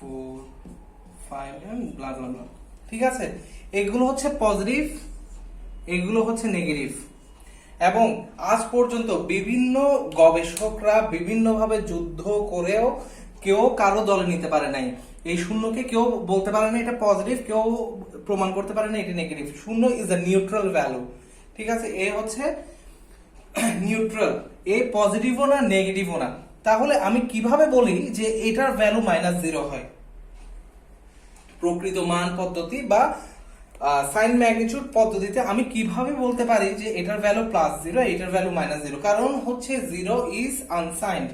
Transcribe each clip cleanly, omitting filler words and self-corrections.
4 5 and ব্লা ব্লা ব্লা। ঠিক আছে, এগুলো হচ্ছে পজিটিভ, এগুলো হচ্ছে নেগেটিভ। এবং আজ পর্যন্ত বিভিন্ন গবেষকরা বিভিন্নভাবে যুদ্ধ করেও কেউ কারো দলে নিতে পারে নাই। এই শূন্যকে কেউ বলতে পারে না এটা পজিটিভ, কেউ প্রমাণ করতে পারে না এটা নেগেটিভ। শূন্য ইজ আ নিউট্রাল ভ্যালু। ঠিক আছে, এ হচ্ছে নিউট্রাল, এ পজিটিভও না নেগেটিভও না। তাহলে আমি কিভাবে বলি যে এটার ভ্যালু -0 হয়? প্রকৃত মান পদ্ধতি বা সাইন ম্যাগনিটিউড পদ্ধতিতে আমি কিভাবে বলতে পারি যে এটার ভ্যালু +0, এটার ভ্যালু -0? কারণ হচ্ছে 0 ইজ আনসাইন্ড,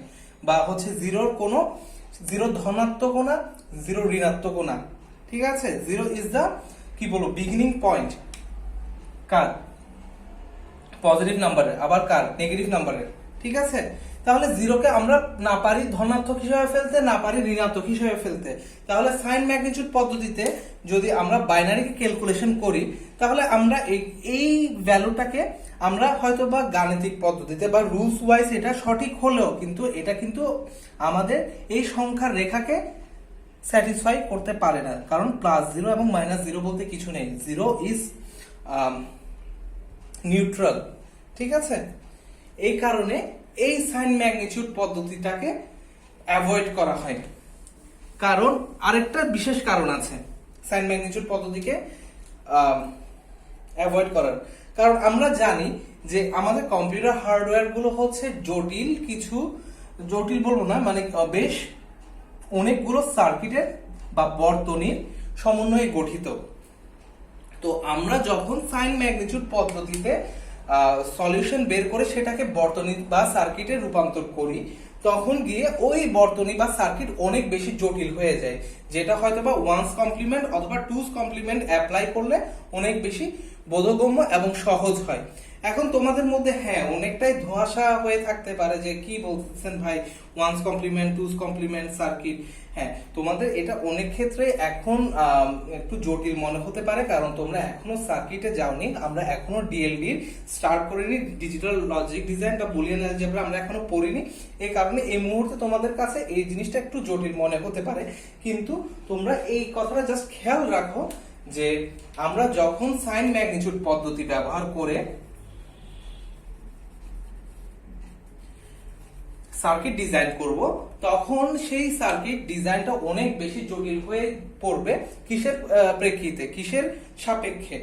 বা হচ্ছে 0 ধনাত্মক না, 0 ঋণাত্মক না। ঠিক আছে, 0 ইজ দা কি বলবো বিগিনিং পয়েন্ট কার? পজিটিভ নাম্বারের, আবার কার? নেগেটিভ নাম্বারের। ঠিক আছে, তাহলে 0কে আমরা না পারি ধনাত্মক হিসেবে ফেলতে, না পারি ঋণাত্মক হিসেবে ফেলতে। তাহলে সাইন ম্যাগনিটিউড পদ্ধতিতে যদি আমরা বাইনারিকে ক্যালকুলেশন করি, তাহলে আমরা এই ভ্যালুটাকে আমরা হয়তো বা গাণিতিক পদ্ধতিতে বা রুলস ওয়াইজ এটা সঠিক হলেও কিন্তু এটা কিন্তু আমাদের এই সংখ্যার রেখাকে স্যাটিসফাই করতে পারে না। কারণ +0 এবং -0 বলতে কিছু নেই, 0 ইজ নিউট্রাল। ঠিক আছে, এই কারণে এই সাইন ম্যাগনিটিউড পদ্ধতিটাকে অ্যাভয়েড করা হয়। কারণ আরেকটা বিশেষ কারণ আছে সাইন ম্যাগনিটিউড পদ্ধতিকে অ্যাভয়েড করার। কারণ আমরা জানি যে আমাদের কম্পিউটার হার্ডওয়্যার গুলো হচ্ছে জটিল কিছু, জটিল বলবো না মানে বেশ অনেকগুলো সার্কিটের বা বর্তনীর সমন্বয়ে গঠিত। তো আমরা যখন সাইন ম্যাগনিটিউড পদ্ধতিতে সলিউশন বের করে সেটাকে বর্তনী বা সার্কিটে রূপান্তর করি, তখন গিয়ে ওই বর্তনী বা সার্কিট অনেক বেশি জটিল হয়ে যায়, যেটা হয়তো বা ওয়ান্স কমপ্লিমেন্ট অথবা টুস কমপ্লিমেন্ট অ্যাপ্লাই করলে অনেক বেশি বোধগম্য এবং সহজ হয়। এখন তোমাদের মধ্যে অনেকটাই ধোঁয়াশা হয়ে থাকতে পারে যে কি বলছেন ভাই, ones complement, twos complement circuit. তোমাদের এটা অনেক ক্ষেত্রে এখন একটু জটিল মনে হতে পারে, কারণ তোমরা এখনো সার্কিটে যাওনি। আমরা এখনো ডিএলডি স্টার্ট করিনি, ডিজিটাল লজিক ডিজাইন বা বুলিয়ান অ্যালজেব্রা আমরা এখনো পড়িনি। এই কারণে এই মুহূর্তে তোমাদের কাছে এই জিনিসটা একটু জটিল মনে হতে পারে। কিন্তু তোমরা এই কথাটা জাস্ট খেয়াল রাখো যে আমরা যখন সাইন ম্যাগনিটিউড পদ্ধতি ব্যবহার করে সার্কিট ডিজাইন করব, তখন সেই সার্কিট ডিজাইনটা অনেক বেশি জটিল হয়ে পড়বে। কিসের প্রেক্ষিতে, কিসের সাপেক্ষে?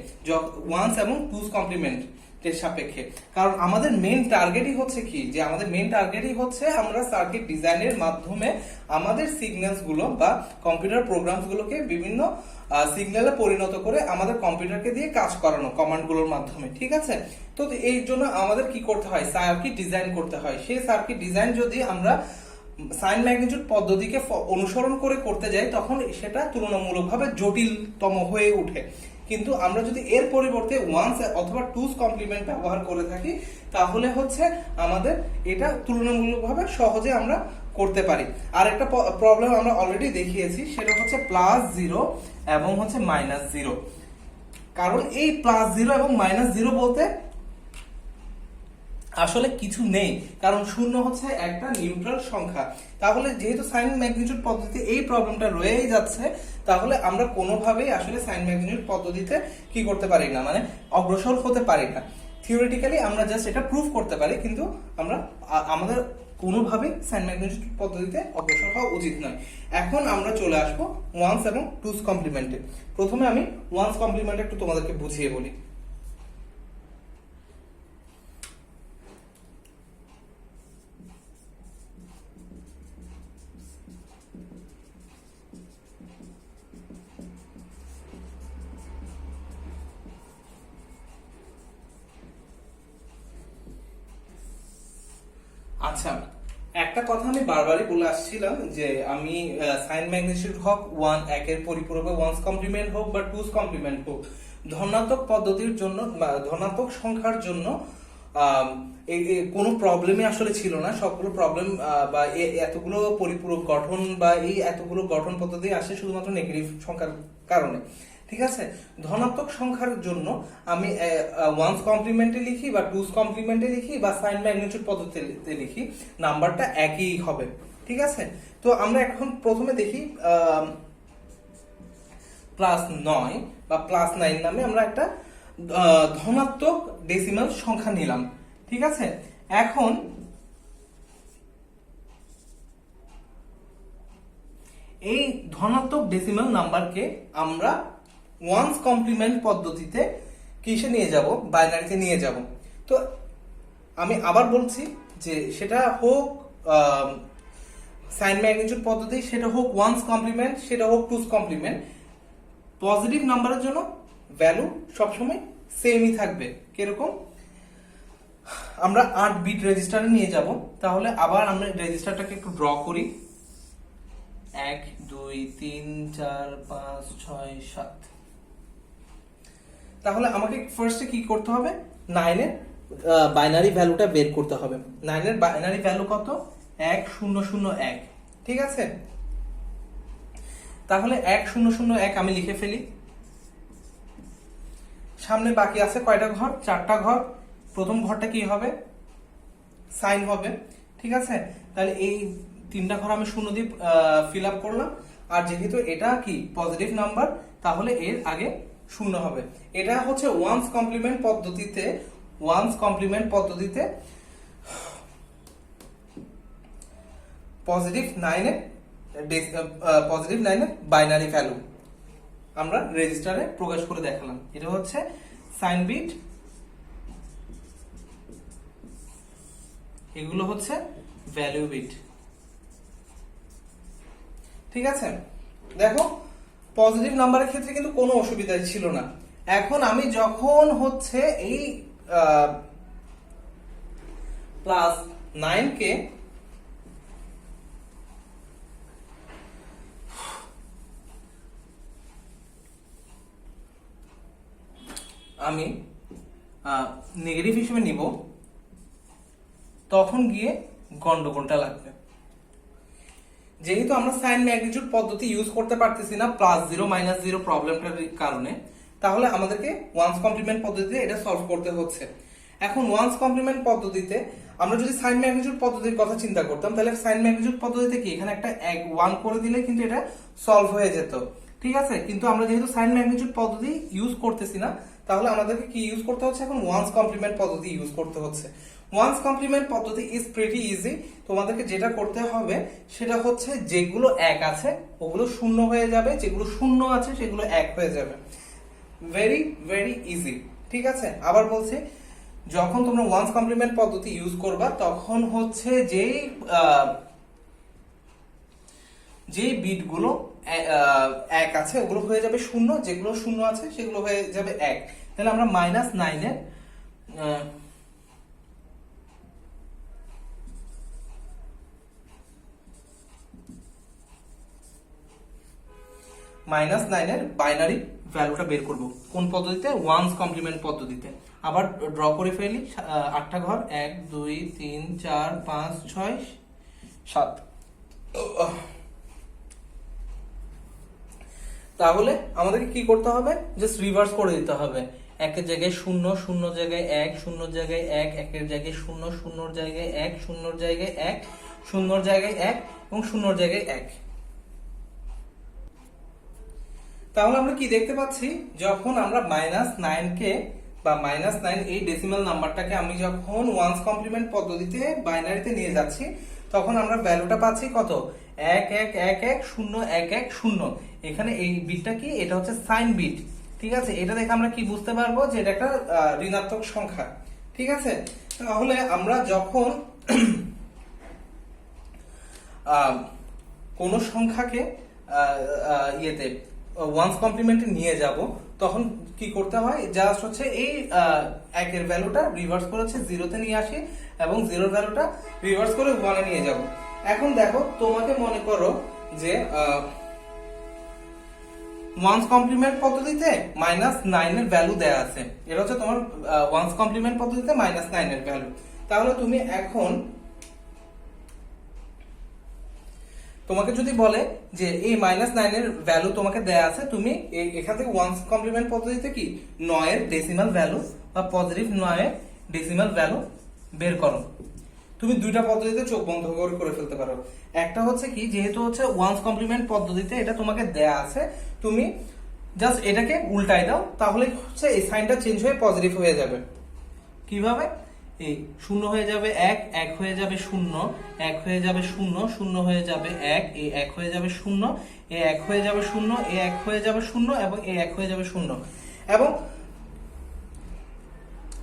ওয়ান্স এবং টুস কমপ্লিমেন্টের সাপেক্ষে। কারণ আমাদের মেইন টার্গেটই হচ্ছে কি, যে আমাদের মেইন টার্গেটই হচ্ছে আমরা সার্কিট ডিজাইনের মাধ্যমে আমাদের সিগন্যালস গুলো বা কম্পিউটার প্রোগ্রামস গুলোকে বিভিন্ন সিগন্যালে পরিণত করে আমাদের কম্পিউটারকে দিয়ে কাজ করানো কমান্ড গুলোর মাধ্যমে। ঠিক আছে, তো এই জন্য আমাদের কি করতে হয়, সার্কিট ডিজাইন করতে হয়। সেই সার্কিট ডিজাইন যদি আমরা সাইন ম্যাগনিটিউড পদ্ধতিকে অনুসরণ করে করতে যাই, তখন সেটা তুলনামূলকভাবে জটিলতম হয়ে ওঠে। কিন্তু আমরা যদি এর পরিবর্তে ওয়ান্স অথবা টুস কমপ্লিমেন্ট ব্যবহার করে থাকি, তাহলে হচ্ছে আমাদের এটা তুলনামূলকভাবে সহজে আমরা করতে পারি। আর একটা প্রবলেম আমরা অলরেডি দেখিয়েছি, সেটা হচ্ছে +0 এবং হচ্ছে -0। কারণ এই +0 এবং -0 বলতে আসলে কিছু নেই, কারণ শূন্য হচ্ছে একটা নিউট্রাল সংখ্যা। তাহলে যেহেতু সাইন ম্যাগনিটিউড পদ্ধতিতে এই প্রবলেমটা রয়েই যাচ্ছে, তাহলে আমরা কোনোভাবেই আসলে সাইন ম্যাগনিটিউড পদ্ধতিতে কি করতে পারি না, মানে অগ্রসর হতে পারি না। থিওরিটিক্যালি আমরা জাস্ট এটা প্রুফ করতে পারি, কিন্তু আমরা আমাদের কোনোভাবেই সাইন ম্যাগনিটিউড পদ্ধতিতে অগ্রসর হওয়া উচিত নয়। এখন আমরা চলে আসবো ওয়ান্স এবং টুস কমপ্লিমেন্টে। প্রথমে আমি ওয়ান্স কমপ্লিমেন্ট একটু তোমাদেরকে বুঝিয়ে বলি। আচ্ছা, একটা কথা আমি বারবারই বলে আসছিলাম যে আমি সাইন ম্যাগনিটিউড হোক একের পরিপূরক ওয়ান্স কমপ্লিমেন্ট হোক বা টুস কমপ্লিমেন্ট হোক, ধনাত্মক পদ্ধতির জন্য ধনাত্মক সংখ্যার জন্য কোনো প্রবলেমই আসলে ছিল না। সবগুলো প্রবলেম বা এতগুলো পরিপূরক গঠন বা এই এতগুলো গঠন পদ্ধতি আসে শুধুমাত্র নেগেটিভ সংখ্যার কারণে। ঠিক আছে, ধনাত্মক সংখ্যার জন্য আমি ওয়ান্স কমপ্লিমেন্টে লিখি বা টুস কমপ্লিমেন্টে লিখি বা সাইন ম্যাগনিটিউড পদ্ধতিতে লিখি, নাম্বারটা একই হবে। ঠিক আছে, তো আমরা এখন প্রথমে দেখি +9 বা +9 নামে আমরা একটা ধনাত্মক ডেসিমাল সংখ্যা নিলাম। ঠিক আছে, এখন এই ধনাত্মক ডেসিমাল নাম্বারকে আমরা ওয়ান্স কমপ্লিমেন্ট পদ্ধতিতে কিসে নিয়ে যাব, বাইনারিতে নিয়ে যাব। তো আমি আবার বলছি যে সেটা হোক সাইন ম্যাগনিটিউড পদ্ধতি, সেটা হোক ওয়ান্স কমপ্লিমেন্ট, সেটা হোক টুস কমপ্লিমেন্ট, পজিটিভ নাম্বারের জন্য ভ্যালু সবসময় সেমই থাকবে। কিরকম, আমরা 8 বিট রেজিস্টারে নিয়ে যাব। তাহলে আবার আমরা রেজিস্টারটাকে একটু ড্র করি। 1 2 3 4 5 6 7। তাহলে আমাকে ফার্স্টে কি করতে হবে, 9 এর বাইনারি ভ্যালুটা বের করতে হবে। 9 এর বাইনারি ভ্যালু কত, 1001। ঠিক আছে, তাহলে 1001 আমি লিখে ফেলি। সামনে বাকি আছে কয়টা ঘর, 4টা ঘর। প্রথম ঘরটা কি হবে, সাইন হবে। ঠিক আছে, তাহলে এই 3টা ঘর আমি শূন্য দিয়ে ফিল আপ করলাম। আর যেহেতু এটা কি পজিটিভ নাম্বার, তাহলে এর আগে শূন্য হবে। এটা হচ্ছে ওয়ান্স কমপ্লিমেন্ট পদ্ধতিতে পজিটিভ 9 এর বাইনারি ভ্যালু আমরা রেজিস্টারে প্রকাশ করে দেখালাম। এটা হচ্ছে সাইন বিট, এগুলো হচ্ছে ভ্যালু বিট। ঠিক আছে, দেখো পজিটিভ নাম্বারের ক্ষেত্রে কিন্তু কোনো অসুবিধা ছিল না। এখন আমি যখন হচ্ছে এই +9 কে আমি নেগেটিভ হিসেবে নিব, তখন গিয়ে গন্ডগোলটা লাগবে। যেহেতু আমরা সাইন ম্যাগনিটিউড পদ্ধতি ইউজ করতে পারতেছি না +0 -0 প্রবলেমটার কারণে, তাহলে আমাদেরকে ওয়ান্স কমপ্লিমেন্ট পদ্ধতিতে এটা সলভ করতে হচ্ছে। এখন ওয়ান্স কমপ্লিমেন্ট পদ্ধতিতে আমরা যদি সাইন ম্যাগনিটিউড পদ্ধতির কথা চিন্তা করতাম, তাহলে সাইন ম্যাগনিটিউড পদ্ধতিতে কি এখানে একটা 1 করে দিলে কিন্তু এটা সলভ হয়ে যেত। ঠিক আছে, কিন্তু আমরা যেহেতু সাইন ম্যাগনিটিউড পদ্ধতি ইউজ করতেছি না, তাহলে আমাদেরকে কি ইউজ করতে হচ্ছে, এখন ওয়ান্স কমপ্লিমেন্ট পদ্ধতি ইউজ করতে হচ্ছে। ওয়ান্স কমপ্লিমেন্ট পদ্ধতি ইজ প্রিটি ইজি। তোমাদেরকে যেটা করতে হবে সেটা হচ্ছে যেগুলো 1 আছে ওগুলো 0 হয়ে যাবে, যেগুলো 0 আছে সেগুলো 1 হয়ে যাবে। Very very easy. ঠিক আছে, আবার বলছি, যখন তোমরা ওয়ান্স কমপ্লিমেন্ট পদ্ধতি ইউজ করবা, তখন হচ্ছে যে বিটগুলো 1 আছে ওগুলো হয়ে যাবে 0, যেগুলো 0 আছে সেগুলো হয়ে যাবে 1। তাহলে আমরা -9 এর -9 এর বাইনারি ভ্যালুটা বের করব। কোন পদ্ধতিতে, ওয়ান্স কমপ্লিমেন্ট পদ্ধতিতে। আবার ড্র করে ফেলি 8টা ঘর, 1 2 3 4 5 6 7। তাহলে আমাদেরকে কি করতে হবে, জাস্ট রিভার্স করে দিতে হবে। 1 এর জায়গায় 0, 0 জায়গায় 1, 0 জায়গায় 1, 1 এর জায়গায় 0, 0 জায়গায় 1, 0 জায়গায় 1, 0 জায়গায় 1 এবং 0 জায়গায় 1। তাহলে আমরা কি দেখতে পাচ্ছি, যখন আমরা -9 কে বা -9 এই ডেসিমাল নাম্বারটাকে আমি যখন ওয়ান্স কমপ্লিমেন্ট পদ্ধতিতে বাইনারিতে নিয়ে যাচ্ছি, তখন আমরা ভ্যালুটা পাচ্ছি কত, 1 1 1 1 0 1 1 0। এখানে এই বিটটা কি, এটা হচ্ছে সাইন বিট। ঠিক আছে, এটা দেখে আমরা কি বুঝতে পারবো যে এটা একটা ঋণাত্মক সংখ্যা। ঠিক আছে, তাহলে আমরা যখন কোন সংখ্যাকে ইয়েতে ওয়ান্স কমপ্লিমেন্টে নিয়ে যাব, তখন কি করতে হয়, জাস্ট হচ্ছে এই 1 এর ভ্যালুটা রিভার্স করে 0 তে নিয়ে আসি এবং 0 এর ভ্যালুটা রিভার্স করে 1 এ নিয়ে যাব। এখন দেখো, তোমাকে মনে করো যে ওয়ান্স কমপ্লিমেন্ট পদ্ধতিতে -9 এর ভ্যালু দেয়া আছে। এটা হচ্ছে তোমার ওয়ান্স কমপ্লিমেন্ট পদ্ধতিতে -9 এর ভ্যালু। তাহলে তুমি এখন, তোমাকে যদি বলে যে এই -9 এর ভ্যালু তোমাকে দেয়া আছে, তুমি এখান থেকে ওয়ান্স কমপ্লিমেন্ট পদ্ধতিতে কি 9 এর ডেসিমাল ভ্যালু বা পজিটিভ 9 এর ডেসিমাল ভ্যালু বের করো। তুমি দুইটা পদ্ধতিতে চোখ বন্ধ করে ফেলতে পারো। একটা হচ্ছে কি, যেহেতু হচ্ছে ওয়ান্স কমপ্লিমেন্ট পদ্ধতিতে এটা তোমাকে দেয়া আছে, তুমি জাস্ট এটাকে উল্টাই দাও, তাহলে হচ্ছে এই সাইনটা চেঞ্জ হয়ে পজিটিভ হয়ে যাবে। কিভাবে? এই 0 হয়ে যাবে 1, 1 হয়ে যাবে 0, 1 হয়ে যাবে 0, 0 হয়ে যাবে 1, এই 1 হয়ে যাবে 0, এই 1 হয়ে যাবে 0, এই 1 হয়ে যাবে 0 এবং এই 1 হয়ে যাবে 0। এবং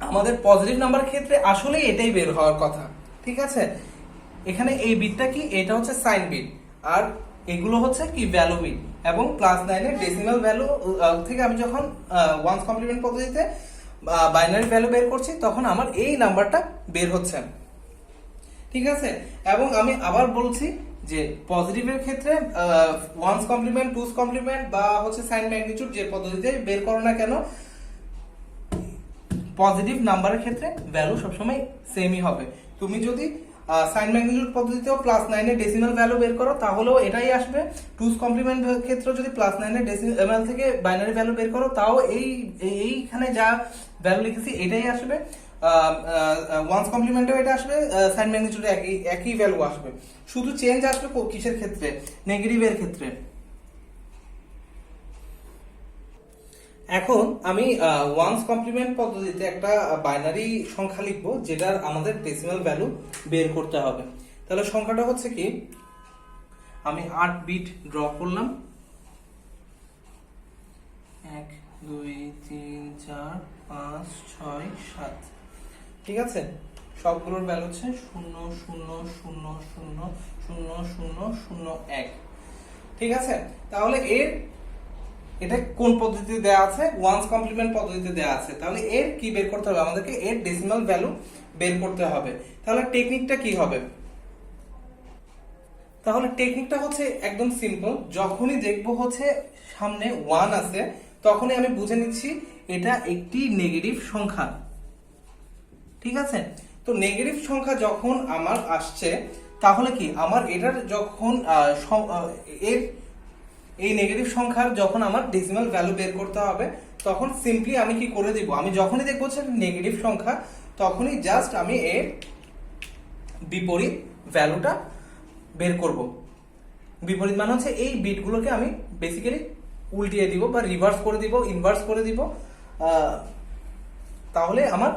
আমাদের পজিটিভ নাম্বার ক্ষেত্রে আসলে এটাই বের হওয়ার কথা, ঠিক আছে? এখানে এই বিটটা কি, এটা হচ্ছে সাইন বিট, আর এগুলো হচ্ছে কি ভ্যালু বিট। এবং +9 এর ডেসিমাল ভ্যালু থেকে আমি যখন ওয়ান্স কমপ্লিমেন্ট পদ্ধতিতে বাইনারি ভ্যালু বের করছি, তখন আমার এই নাম্বারটা বের হচ্ছে, ঠিক আছে? এবং আমি আবার বলছি যে পজিটিভের ক্ষেত্রে ওয়ান্স কমপ্লিমেন্ট, টুস কমপ্লিমেন্ট বা হচ্ছে সাইন ম্যাগনিটিউড যে পদ্ধতিতে বের করো না কেন, পজিটিভ নাম্বারের ক্ষেত্রে ভ্যালু সবসময় সেমই হবে। তুমি যদি সাইন ম্যাগনিটিউড পদ্ধতিতেও +9 এর ডেসিমাল ভ্যালু বের করো, তাহলেও এটাই আসবে। টুস কমপ্লিমেন্ট ক্ষেত্রে যদি +9 এর ডেসিমাল থেকে বাইনারি ভ্যালু বের করো, তাও এইখানে যা ভ্যালু লিখেছি এটাই আসবে। ওয়ান্স কমপ্লিমেন্টেও এটা আসবে, সাইন ম্যাগনিটিউডে একই ভ্যালু আসবে। শুধু চেঞ্জ আসবে কিসের ক্ষেত্রে? নেগেটিভের ক্ষেত্রে। এখন আমি ওয়ান্স কমপ্লিমেন্ট পদ্ধতিতে একটা বাইনারি সংখ্যা লিখব, যেটার আমাদের ডেসিমাল ভ্যালু বের করতে হবে। তাহলে সংখ্যাটা হচ্ছে কি, আমি 8 বিট ড্র করলাম, 1 2 3 4 5 6 7, ঠিক আছে? সবগুলোর ভ্যালু হচ্ছে 0 0 0 0 0 0 0 1, ঠিক আছে? তাহলে এটা কোন পদ্ধতিতে দেয়া আছে? ওয়ান্স কমপ্লিমেন্ট পদ্ধতিতে দেয়া আছে। তাহলে এর কি বের করতে হবে? আমাদেরকে এর ডেসিমাল ভ্যালু বের করতে হবে। তাহলে টেকনিকটা কি হবে? তাহলে টেকনিকটা হচ্ছে একদম সিম্পল। যখনই দেখবো হচ্ছে সামনে 1 আছে, তখনই আমি বুঝে নিচ্ছি এটা একটি নেগেটিভ সংখ্যা, ঠিক আছে? তো নেগেটিভ সংখ্যা যখন আমার আসছে, তাহলে কি আমার এটার যখন এই নেগেটিভ সংখ্যার যখন আমার ডেসিমাল ভ্যালু বের করতে হবে, তখন সিম্পলি আমি কি করে দিব, আমি যখনই দেখবো হচ্ছে নেগেটিভ সংখ্যা, তখনই জাস্ট আমি এর বিপরীত ভ্যালুটা বের করব। বিপরীত মানে হচ্ছে এই বিটগুলোকে আমি বেসিক্যালি উল্টিয়ে দিব বা রিভার্স করে দিব, ইনভার্স করে দিব, তাহলে আমার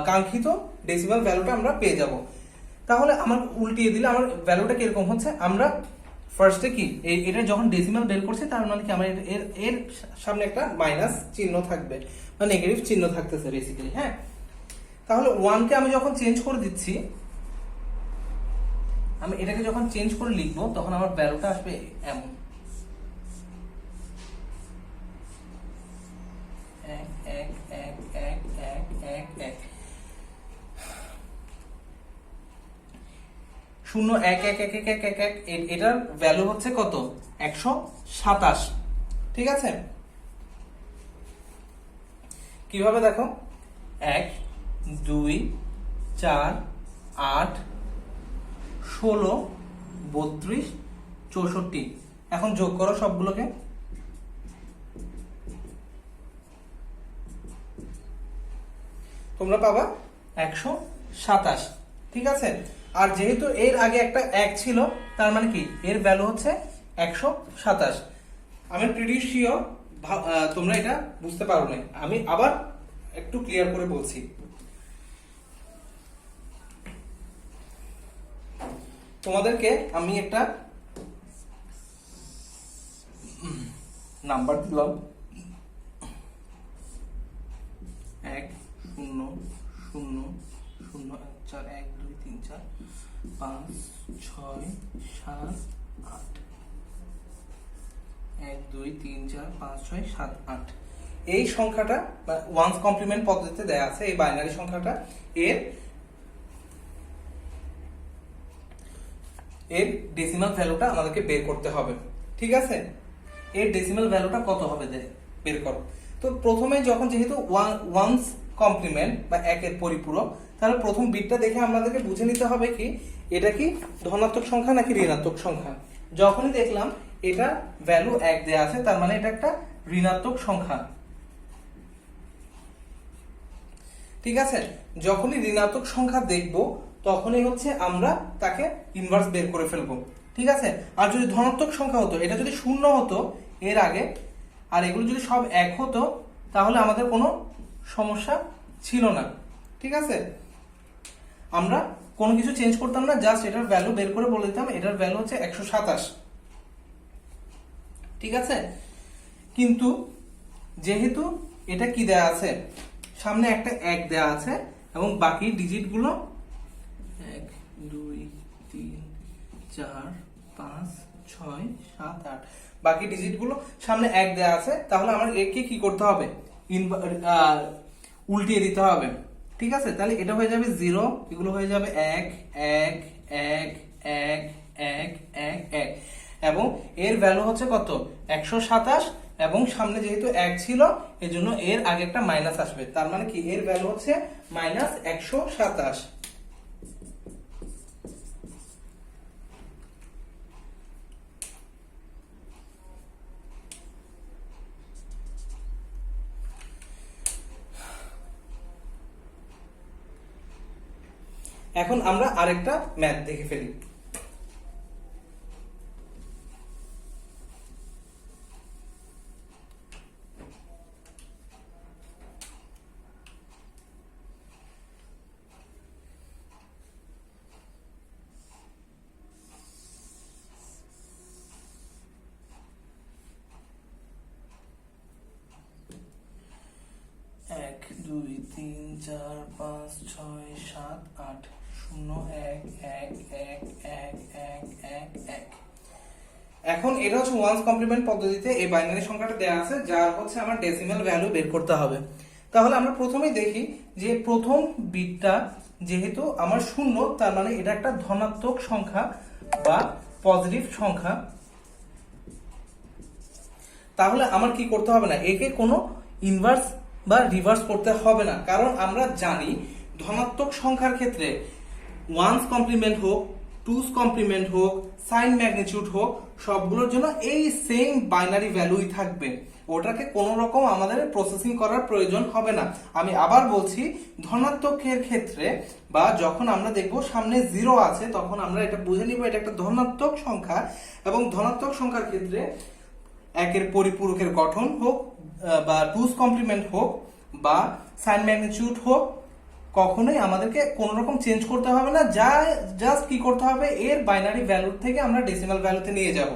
কাঙ্ক্ষিত ডেসিমাল ভ্যালুটা আমরা পেয়ে যাব। তাহলে আমার উল্টিয়ে দিলে আমার ভ্যালুটা কিরকম হচ্ছে, আমরা ফার্স্টে কি এটা যখন ডেসিমাল বের করছি, তার মানে কি আমার এর সামনে একটা মাইনাস চিহ্ন থাকবে বা নেগেটিভ চিহ্ন থাকতেছে বেসিক্যালি, হ্যাঁ? তাহলে 1 কে আমি যখন চেঞ্জ করে দিচ্ছি, আমি এটাকে যখন চেঞ্জ করে লিখবো, তখন আমার ভ্যালুটা আসবে এমন 1 1 1 1 1 1 1 0 1 1 1 1 1 1, এটার ভ্যালু হচ্ছে কত? 127, ঠিক আছে? কিভাবে দেখো, 1 2 4 8 16 32 64, এখন যোগ করো সবগুলোকে, তোমরা পাবা 127, ঠিক আছে? আর যেহেতু এর আগে একটা 1 ছিল, তার মানে কি এর ভ্যালু হচ্ছে 127। আমি প্রিটি শিওর তোমরা এটা বুঝতে পারো না, আমি আবার একটু ক্লিয়ার করে বলছি। তোমাদেরকে আমি একটা নাম্বার দিলাম, 1 0 0 0 4 1 2 3 4 5 6 7 8, 1 2 3 4 5 6 7 8, এই সংখ্যাটা ওয়ান্স কমপ্লিমেন্ট পদ্ধতিতে দেয়া আছে। এই বাইনারি সংখ্যাটা এর ডেসিমাল ভ্যালুটা আমাদেরকে বের করতে হবে, ঠিক আছে? এর ডেসিমাল ভ্যালুটা কত হবে বের করো। তো প্রথমে যখন যেহেতু ওয়ান্স কমপ্লিমেন্ট বা একের পরিপূরক, তাহলে প্রথম বিটটা দেখে আমাদেরকে বুঝে নিতে হবে কি এটা কি ধনাত্মক সংখ্যা নাকি ঋণাত্মক সংখ্যা। যখনই দেখলাম এটা ভ্যালু 1 দেয়া আছে, তার মানে এটা একটা ঋণাত্মক সংখ্যা, ঠিক আছে? যখনই ঋণাত্মক সংখ্যা দেখব, তখনই হচ্ছে আমরা তাকে ইনভার্স বের করে ফেলবো, ঠিক আছে। আর যদি ধনাত্মক সংখ্যা হতো, এটা যদি শূন্য হতো এর আগে, আর এগুলো যদি সব এক হতো, তাহলে আমাদের কোনো সমস্যা ছিল না, ঠিক আছে। আমরা কোনো কিছু চেঞ্জ করতাম না, জাস্ট এটার ভ্যালু বের করে বলে দিতাম এটার ভ্যালু হচ্ছে 127, ঠিক আছে। কিন্তু যেহেতু এটা কি দেয়া আছে, সামনে একটা 1 দেয়া আছে এবং বাকি ডিজিট গুলো 1 2 3 4 5 6 7 8, বাকি ডিজিট গুলো সামনে 1 দেয়া আছে, তাহলে আমার একে কি করতে হবে, উল্টিয়ে দিতে হবে, ঠিক আছে। তাহলে এটা হয়ে যাবে 0, এগুলো হয়ে যাবে 1 1 1 1 1 1 1, এবং এর ভ্যালু হচ্ছে কত, 127, এবং সামনে যেহেতু 1 ছিল এজন্য এর আগে একটা মাইনাস আসবে, তার মানে কি এর ভ্যালু হচ্ছে -127। এখন আমরা আরেকটা ম্যাথ দেখে ফেলি। এক 2 3 4 5 6 7 8 0 1 1 1 1 1 1 1। এখন এটা হচ্ছে ওয়ান্স কমপ্লিমেন্ট পদ্ধতিতে এই বাইনারি সংখ্যাটা দেয়া আছে, যার হচ্ছে আমার ডেসিমাল ভ্যালু বের করতে হবে। তাহলে আমরা প্রথমেই দেখি যে প্রথম বিটটা যেহেতু আমার 0, তার মানে এটা একটা ধনাত্মক সংখ্যা বা পজিটিভ সংখ্যা। তাহলে আমার কি করতে হবে না, একে কোনো ইনভার্স বা রিভার্স করতে হবে না, কারণ আমরা জানি ধনাত্মক সংখ্যার ক্ষেত্রে ওয়ান্স কমপ্লিমেন্ট হোক, টুস কমপ্লিমেন্ট হোক, সাইন ম্যাগনিটিউড হোক, সবগুলোর জন্য এই সেম বাইনারি ভ্যালুই থাকবে, ওটাকে কোনো রকম আমাদের প্রসেসিং করার প্রয়োজন হবে না। আমি আবার বলছি, ধনাত্মকের ক্ষেত্রে বা যখন আমরা দেখব সামনে 0 আছে, তখন আমরা এটা বুঝে নিব এটা একটা ধনাত্মক সংখ্যা, এবং ধনাত্মক সংখ্যার ক্ষেত্রে একের পরিপূরকের গঠন হোক বা টুস কমপ্লিমেন্ট হোক বা সাইন ম্যাগনিটিউড হোক, কখনোই আমাদেরকে কোন রকম চেঞ্জ করতে হবে না, জাস্ট কি করতে হবে, এর বাইনারি ভ্যালু থেকে আমরা ডেসিমাল ভ্যালুতে নিয়ে যাব,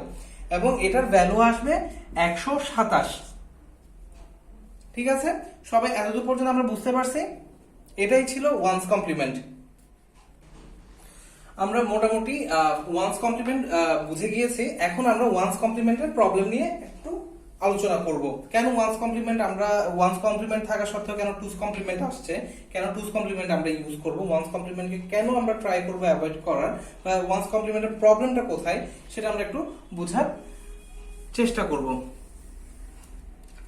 এবং এটার ভ্যালু আসবে 127, ঠিক আছে। সবাই এতদূর পর্যন্ত আমরা বুঝতে পারছি, এটাই ছিল ওয়ান্স কমপ্লিমেন্ট। আমরা মোটামুটি ওয়ান্স কমপ্লিমেন্ট বুঝে গিয়েছি। এখন আমরা ওয়ান্স কমপ্লিমেন্টের প্রবলেম নিয়ে একটু আলোচনা করব। কেন ওয়ান্স কমপ্লিমেন্ট, আমরা ওয়ান্স কমপ্লিমেন্ট থাকা সত্ত্বেও কেন টুস কমপ্লিমেন্ট আসছে, কেন টুস কমপ্লিমেন্ট আমরা ইউজ করব, ওয়ান্স কমপ্লিমেন্টকে কেন আমরা ট্রাই করব অ্যাভয়েড করার, বা ওয়ান্স কমপ্লিমেন্টের প্রবলেমটা কোথায় সেটা আমরা একটু বোঝার চেষ্টা করব।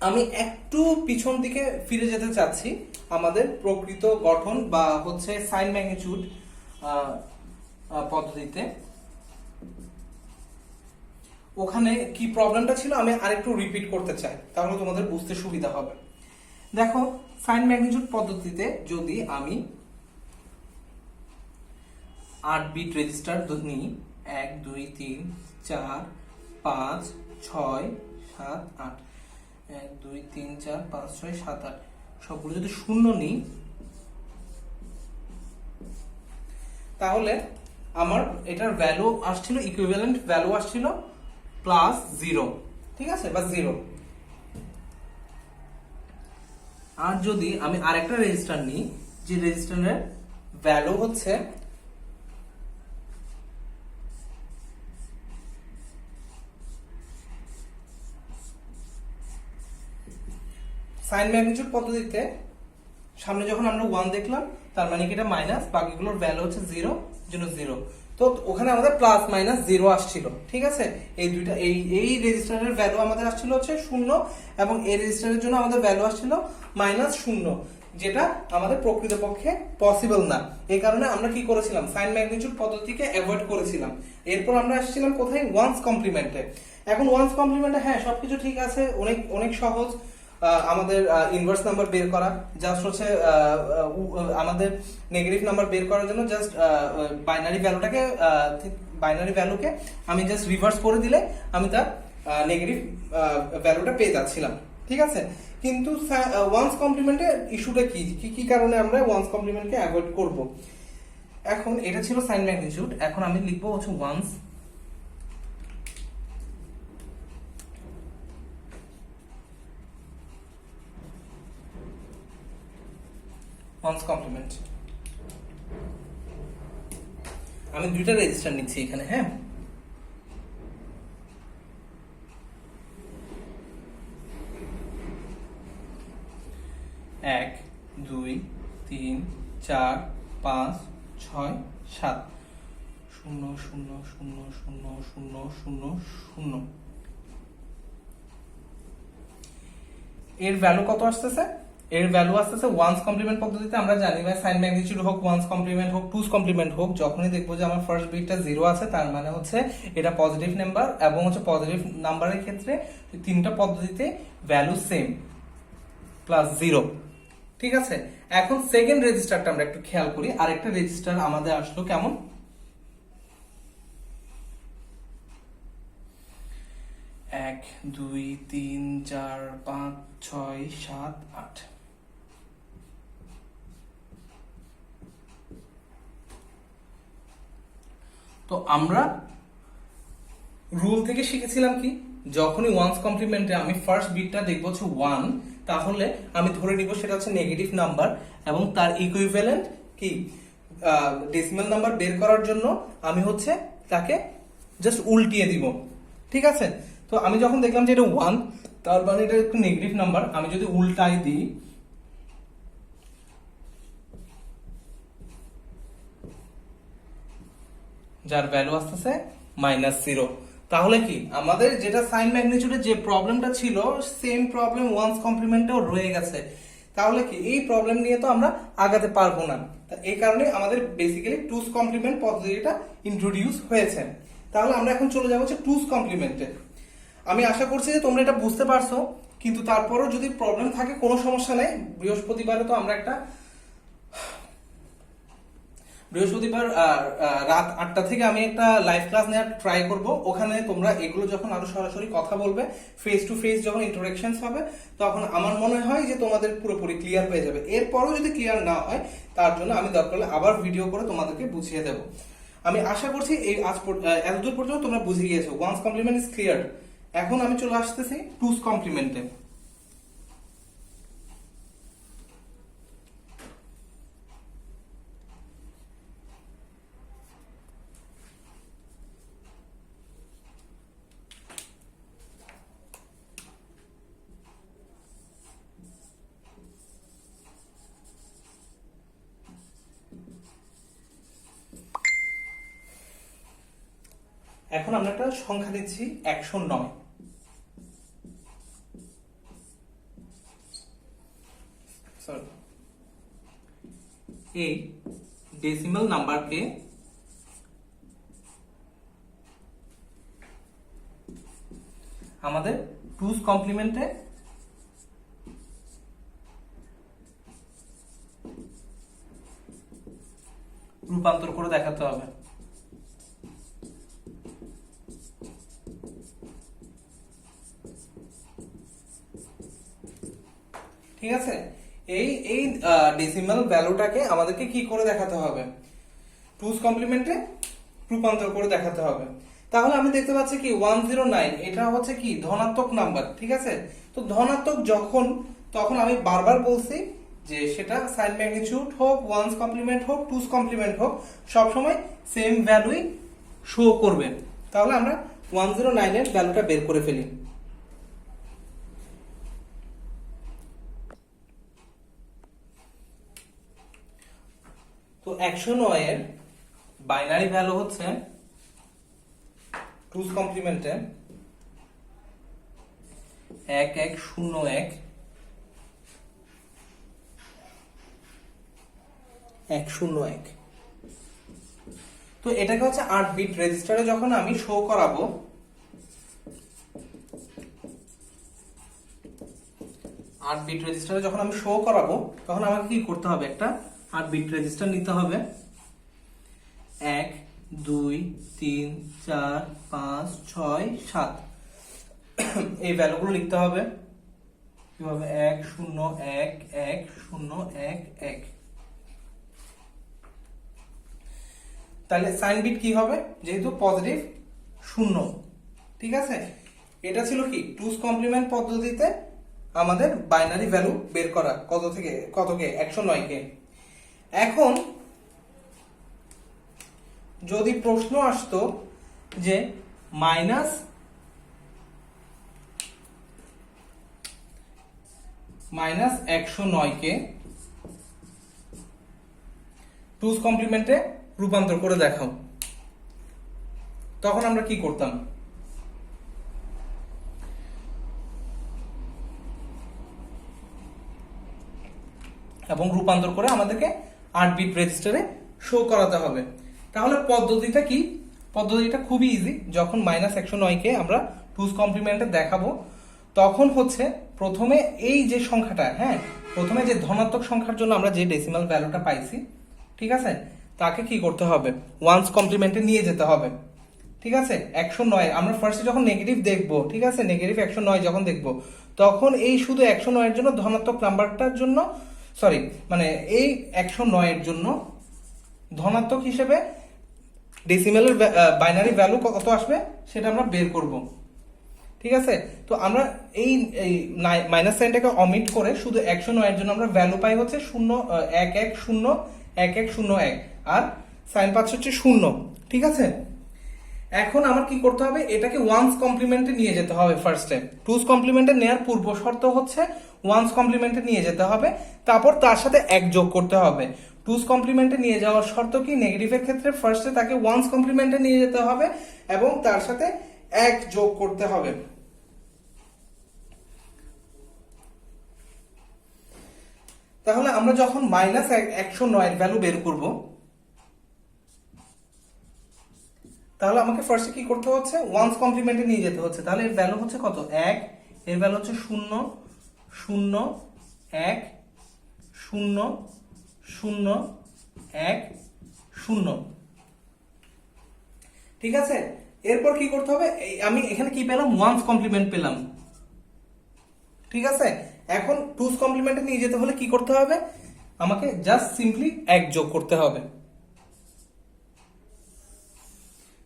আমি একটু পিছন দিকে ফিরে যেতে চাচ্ছি, আমাদের প্রকৃত গঠন বা হচ্ছে সাইন ম্যাগনিটিউড পদ্ধতিতে। ওখানে কি প্রবলেমটা ছিল আমি আরেকটু রিপিট করতে চাই, তাহলে তোমাদের বুঝতে সুবিধা হবে। দেখো, সাইন ম্যাগনিটিউড পদ্ধতিতে যদি আমি 8 বিট রেজিস্টার নিই, 1 2 3 4 5 6 7 8, 1 2 3 4 5 6 7 8, সবগুলো যদি 0 নিই, তাহলে আমার এটার ভ্যালু আসছিল, ইকুইভ্যালেন্ট ভ্যালু আসছিল +0, ঠিক আছে, বা 0। আর যদি আমি আরেকটা রেজিস্টার নিই, যে রেজিস্টারের ভ্যালু হচ্ছে সাইন ম্যাগনিটিউড পদ্ধতিতে সামনে যখন আমরা 1 দেখলাম, তার মানে কি এটা মাইনাস, বাকিগুলোর ভ্যালু হচ্ছে 0, জন্য 0, তো ওখানে আমাদের +-0 আসছিল, ঠিক আছে। এই দুইটা এই রেজিস্টারের ভ্যালু আমাদের আসছিল হচ্ছে 0, এবং এই রেজিস্টারের জন্য আমাদের ভ্যালু আসছিল -0, যেটা আমাদের প্রকৃতপক্ষে পসিবল না। এই কারণে আমরা কি করেছিলাম, সাইন ম্যাগনিটিউড পদ্ধতিকে অ্যাভয়েড করেছিলাম। এরপর আমরা আসছিলাম কোথায়, ওয়ান্স কমপ্লিমেন্টে। এখন ওয়ান্স কমপ্লিমেন্টে হ্যাঁ সবকিছু ঠিক আছে, অনেক অনেক সহজ, আমাদের ইনভার্স নাম্বার বের করা, জাস্ট হচ্ছে আমাদের নেগেটিভ নাম্বার বের করার জন্য জাস্ট বাইনারি ভ্যালুকে আমি জাস্ট রিভার্স করে দিলে আমি তার নেগেটিভ ভ্যালুটা পেয়ে যাচ্ছিলাম, ঠিক আছে। কিন্তু ওয়ান্স কমপ্লিমেন্টের ইস্যুটা কি কি কারণে আমরা ওয়ান্স কমপ্লিমেন্টকে অ্যাভয়েড করব। এখন এটা ছিল সাইন ম্যাগনিটিউড, এখন আমি লিখবো হচ্ছে ওয়ান্স কমপ্লিমেন্ট। আমি দুইটা রেজিস্টার নিচ্ছি এখানে, হ্যাঁ। এক, দুই, তিন, চার, পাঁচ, ছয়, সাত, শূন্য শূন্য শূন্য শূন্য শূন্য শূন্য শূন্য। এর ভ্যালু কত আসতেছে? এর ভ্যালু আসতেছে ওয়ান্স কমপ্লিমেন্ট পদ্ধতিতে আমরা জানি ভাই সাইন ম্যাগনিটিউড হোক, ওয়ান্স কমপ্লিমেন্ট হোক, টুস কমপ্লিমেন্ট হোক, যখনই দেখবো যে আমার ফার্স্ট বিটটা 0 আছে তার মানে হচ্ছে এটা পজিটিভ নাম্বার, এবং হচ্ছে পজিটিভ নাম্বারের ক্ষেত্রে তিনটা পদ্ধতিতে ভ্যালু সেম প্লাস 0, ঠিক আছে। এখন সেকেন্ড রেজিস্টারটা আমরা একটু খেয়াল করি, আরেকটা রেজিস্টার আমাদের আসলো কেমন, এক, দুই, তিন, চার, পাঁচ, ছয়, সাত, আট। তো আমরা রুল থেকে শিখেছিলাম কি, যখনই ওয়ান্স কমপ্লিমেন্টে আমি ফার্স্ট বিটটা দেখবো হচ্ছে 1, তাহলে আমি ধরে নিব সেটা হচ্ছে নেগেটিভ নাম্বার, এবং তার ইকুইভ্যালেন্ট কি ডেসিমাল নাম্বার বের করার জন্য আমি হচ্ছে তাকে জাস্ট উল্টিয়ে দিব, ঠিক আছে। তো আমি যখন দেখলাম যে এটা 1, তার মানে এটা একটু নেগেটিভ নাম্বার, আমি যদি উল্টাই দিই যার ভ্যালু আসতেছে -0, তাহলে কি আমাদের যেটা সাইন ম্যাগনিটিউডের যে প্রবলেমটা ছিল সেম প্রবলেম ওয়ান্স কমপ্লিমেন্টেও রয়ে গেছে। তাহলে কি এই প্রবলেম নিয়ে তো আমরা আগাতে পারবো না, এই কারণে আমাদের বেসিক্যালি টুস কমপ্লিমেন্ট পদ্ধতিটা ইন্ট্রোডিউস হয়েছে। তাহলে আমরা এখন চলে যাবো হচ্ছে টুস কমপ্লিমেন্টে। আমি আশা করছি যে তোমরা এটা বুঝতে পারছো, কিন্তু তারপরও যদি প্রবলেম থাকে কোনো সমস্যা নেই, বৃহস্পতিবার রাত 8টা থেকে আমি একটা লাইভ ক্লাস নেওয়ার ট্রাই করব। ওখানে তোমরা এগুলো যখন আরো সরাসরি কথা বলবে, ফেস টু ফেস যখন ইন্টারাকশনস হবে, তখন আমার মনে হয় যে তোমাদের পুরোপুরি ক্লিয়ার হয়ে যাবে। এরপরও যদি ক্লিয়ার না হয় তার জন্য আমি দরকার হলে আবার ভিডিও করে তোমাদেরকে বুঝিয়ে দেব। আমি আশা করছি এই এতদূর পর্যন্ত তোমরা বুঝে গিয়েছো ওয়ান্স কমপ্লিমেন্ট ইজ ক্লিয়ার। এখন আমি চলে আসতেছি টুস কমপ্লিমেন্টে। এখন আমরা একটা সংখ্যা দিচ্ছি 109। এই ডেসিমাল নাম্বারকে আমাদের টুস কমপ্লিমেন্টে রূপান্তর করে দেখাতে হবে। ঠিক আছে, এই ডেসিমাল ভ্যালুটাকে আমাদেরকে কি করে দেখাতে হবে, টুস কমপ্লিমেন্টে রূপান্তর করে দেখাতে হবে। তাহলে আমি দেখতে পাচ্ছি কি 109 এটা হচ্ছে কি ধনাত্মক নাম্বার, ঠিক আছে। তো ধনাত্মক যখন, তখন আমি বারবার বলছি যে সেটা সাইন ম্যাগনিটিউড হোক, ওয়ান্স কমপ্লিমেন্ট হোক, টুস কমপ্লিমেন্ট হোক, সবসময় সেম ভ্যালুই শো করবে। তাহলে আমরা 109 এর ভ্যালুটা বের করে ফেলি। তো 109 এর বাইনারি ভ্যালু হচ্ছে টুস কমপ্লিমেন্টে 1101 101। তো এটাকে হচ্ছে 8 বিট রেজিস্টারে যখন আমি শো করাবো, 8 বিট রেজিস্টারে যখন আমি শো করাবো তখন আমাকে কি করতে হবে, একটা 8 বিট রেজিস্টার নিতে হবে। 1 2 3 4 5 6 7 এই ভ্যালুগুলো লিখতে হবে কিভাবে, 1 0 1 1 0 1 1। তাহলে সাইন বিট কি হবে, যেহেতু পজিটিভ 0, ঠিক আছে। এটা ছিল কি টুস কমপ্লিমেন্ট পদ্ধতিতে আমাদের বাইনারি ভ্যালু বের করা, কতকে 109 কে। এখন যদি প্রশ্ন আসতো যে মাইনাস 109 কে টুস কমপ্লিমেন্টে রূপান্তর করে দেখাও, তখন আমরা কি করতাম, এবং রূপান্তর করে আমাদেরকে 8 বিট রেজিস্টারে শো করাতে হবে। তাহলে পদ্ধতিটা কি, পদ্ধতিটা খুবই ইজি। যখন -109 কে আমরা টুস কমপ্লিমেন্টে দেখাবো তখন হচ্ছে প্রথমে এই যে সংখ্যাটা, হ্যাঁ প্রথমে যে ধনাত্মক সংখ্যার জন্য আমরা যে ডেসিমাল ভ্যালুটা পাইছি, ঠিক আছে, তাকে কি করতে হবে, ওয়ান্স কমপ্লিমেন্টে নিয়ে যেতে হবে, ঠিক আছে। 109 আমরা ফার্স্টে যখন নেগেটিভ দেখবো, ঠিক আছে, নেগেটিভ 109 যখন দেখবো তখন এই শুধু 109 এর জন্য ধনাত্মক নাম্বারটার জন্য মানে এই 109 এর জন্য ধনাত্মক হিসেবে ডেসিমেলের বাইনারি ভ্যালু কত আসবে সেটা আমরা বের করব, ঠিক আছে। তো আমরা এই মাইনাস সাইনটাকে অমিট করে শুধু 109 এর জন্য আমরা ভ্যালু পাই হচ্ছে 011011101 আর সাইন পাচ্ছি হচ্ছে 0, ঠিক আছে। এখন আমার কি করতে হবে, এটাকে ওয়ান্স কমপ্লিমেন্টে নিয়ে যেতে হবে ফার্স্টে। টুস কমপ্লিমেন্টে নেওয়ার পূর্ব শর্ত হচ্ছে ওয়ান্স কমপ্লিমেন্টে নিয়ে যেতে হবে, তারপর তার সাথে 1 যোগ করতে হবে। টুস কমপ্লিমেন্টে নিয়ে যাওয়ার শর্ত কি, নেগেটিভের ক্ষেত্রে ফার্স্টে তাকে ওয়ান্স কমপ্লিমেন্টে নিয়ে যেতে হবে এবং তার সাথে 1 যোগ করতে হবে। তাহলে আমরা যখন -109 এর ভ্যালু বের করব, তাহলে আমাকে ফার্স্টে কি করতে হচ্ছে, ওয়ান্স কমপ্লিমেন্টে নিয়ে যেতে হচ্ছে। তাহলে এর ভ্যালু হচ্ছে কত, 1, এর ভ্যালু হচ্ছে 0 0 1 0 0 1 0, ঠিক আছে। এরপর কি করতে হবে, আমি এখানে কি পেলাম, ওয়ান্স কমপ্লিমেন্ট পেলাম, ঠিক আছে। এখন টুস কমপ্লিমেন্টে নিয়ে যেতে হলে কি করতে হবে, আমাকে জাস্ট সিম্পলি 1 যোগ করতে হবে।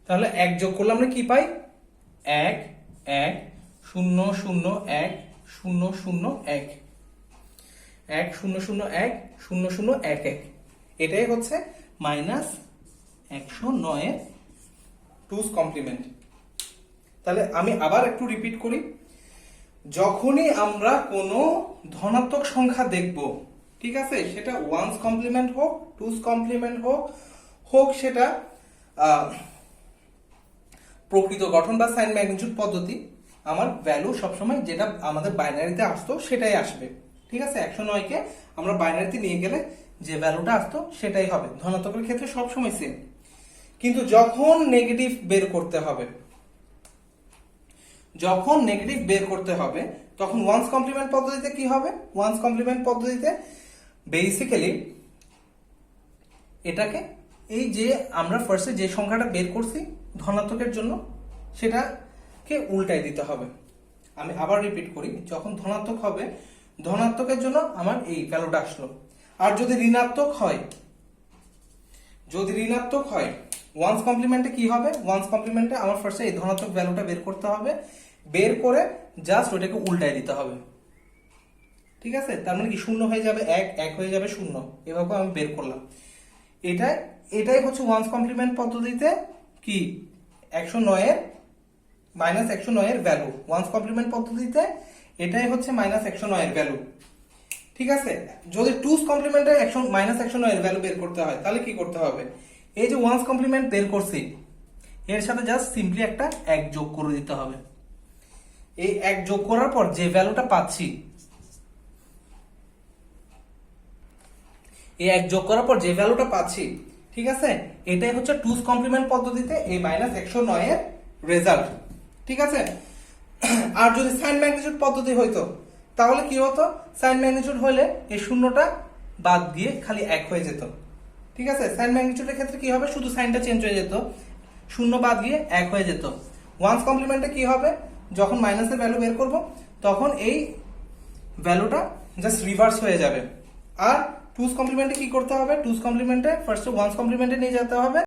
তাহলে 1 যোগ করলে আমরা কি পাই, 1 1 0 0 1 0 0 1 1 0 0 1 0 0 1 1। এটাই হচ্ছে -109 এর টুস কমপ্লিমেন্ট। তাহলে আমি আবার একটু রিপিট করি, যখনই আমরা কোনো ধনাত্মক সংখ্যা দেখব, ঠিক আছে, সেটা ওয়ান্স কমপ্লিমেন্ট হোক, টুস কমপ্লিমেন্ট হোক সেটা প্রকৃত গঠন বা সাইন ম্যাগনিটিউড পদ্ধতি, আমার ভ্যালু সবসময় যেটা আমাদের বাইনারিতে আসতো সেটাই আসবে, ঠিক আছে। 109 কে আমরা বাইনারিতে নিয়ে গেলে যে ভ্যালুটা আসতো সেটাই হবে, ধনাত্মকের ক্ষেত্রে সবসময় সেম। কিন্তু যখন নেগেটিভ বের করতে হবে, তখন ওয়ান্স কমপ্লিমেন্ট পদ্ধতিতে কি হবে, ওয়ান্স কমপ্লিমেন্ট পদ্ধতিতে বেসিক্যালি এটাকে এই যে আমরা ফার্স্টে যে সংখ্যাটা বের করছি ধনাত্মকের জন্য সেটাকে উল্টাই দিতে হবে। আমি আবার রিপিট করি, যখন ধনাত্মক হবে ধনাত্মকের জন্য আমার এই ভ্যালুটা আসলো, আর যদি ঋণাত্মক হয় ওয়ান্স কমপ্লিমেন্টে কি হবে, ওয়ান্স কমপ্লিমেন্টে আমার ফার্স্টে এই ধনাত্মক ভ্যালুটা বের করতে হবে, বের করে জাস্ট ওটাকে উল্টাই দিতে হবে, ঠিক আছে। তার মানে কি 0 হয়ে যাবে 1, 1 হয়ে যাবে 0, এভাবে আমি বের করলাম। এটাই হচ্ছে ওয়ান্স কমপ্লিমেন্ট পদ্ধতিতে কি 109 এর -109 এর ভ্যালু, ওয়ান্স কমপ্লিমেন্ট পদ্ধতিতে এটাই হচ্ছে -109 এর ভ্যালু, ঠিক আছে। যদি টুস কমপ্লিমেন্টে -109 এর ভ্যালু বের করতে হয় তাহলে কি করতে হবে, এই যে ওয়ান্স কমপ্লিমেন্ট বের করছি এর সাথে জাস্ট সিম্পলি একটা 1 যোগ করে দিতে হবে। এই 1 যোগ করার পর যে ভ্যালুটা পাচ্ছি, ঠিক আছে, এটাই হচ্ছে টুস কমপ্লিমেন্ট পদ্ধতিতে এই -109 এর রেজাল্ট, ঠিক আছে। আর যদি সাইন ম্যাগনিটিউড পদ্ধতি হইতো, তাহলে কি হতো, সাইন ম্যাগনিটিউড হলে এই শূন্যটা বাদ দিয়ে খালি 1 হয়ে যেত। ঠিক আছে, সাইন ম্যাগনিটিউডের ক্ষেত্রে কি হবে, শুধু সাইনটা চেঞ্জ হয়ে যেত, শূন্য বাদ গিয়ে 1 হয়ে যেত। ওয়ান্স কমপ্লিমেন্টে কি হবে, যখন মাইনাসের ভ্যালু বের করব তখন এই ভ্যালুটা জাস্ট রিভার্স হয়ে যাবে। আর টুস কমপ্লিমেন্টে কি করতে হবে, টুস কমপ্লিমেন্টে ফার্স্টে ওয়ান্স কমপ্লিমেন্টে নিয়ে যেতে হবে।